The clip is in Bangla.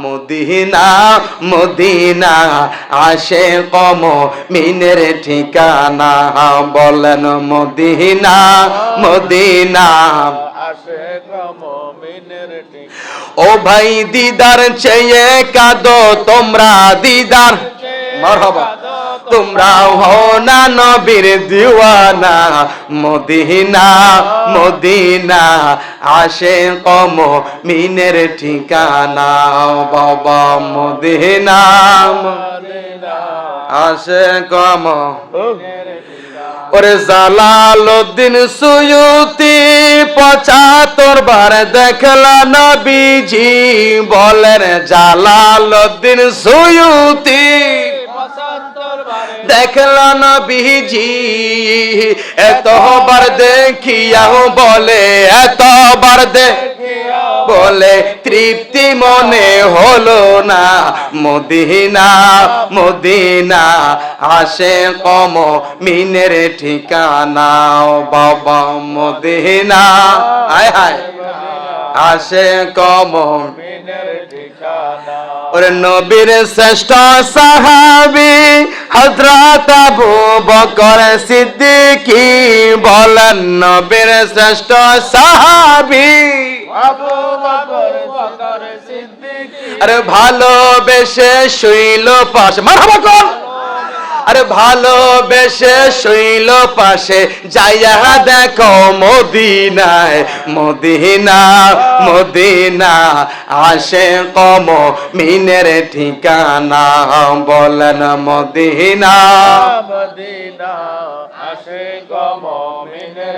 মদিনা মদিনা আশিক মুমিনের ঠিকানা, বলেন মদিনা মদিনা আশিক মুমিনের ঠিকানা। ও ভাই দিদার চেয়ে কাঁদো তোমরা, দিদার মারহাবা, তোমরা হও না নবীর দিওয়ানা। মদিনা মদিনা আশিক মুমিনের ঠিকানা, বাবা মদিনা আশিক মুমিনের ঠিকানা। ওরে জালালউদ্দিন সুয়ুতি ৭৫ বার দেখলা নবীজি, বলেন জালালউদ্দিন সুয়ুতি দেখলা নবীজি, এতবার দেখিয়াও বলে, এতবার দেখিয়াও বলে তৃপ্তি মনে হলো না। মদিনা মদিনা আশিক মুমিনের ঠিকানা, বাবা মদিনা হায় হায় আশিক মুমিনের ঠিকানা। ওরে নবীর শ্রেষ্ঠ সাহাবী হযরত আবু বকর সিদ্দিকী, বলেন নবীর শ্রেষ্ঠ সাহাবী আবু বকর সিদ্দিকী। আরে ভালোবেসে শুইল পাশে, মারহাবা কোন, আরে ভালোবেসে শুইল পাশে, যাইয়া দেখো মদিনায়, মদিনা মদিনা আশিক মুমিনের ঠিকানা, বলেন মদিনা মদিনা আশিক মুমিনের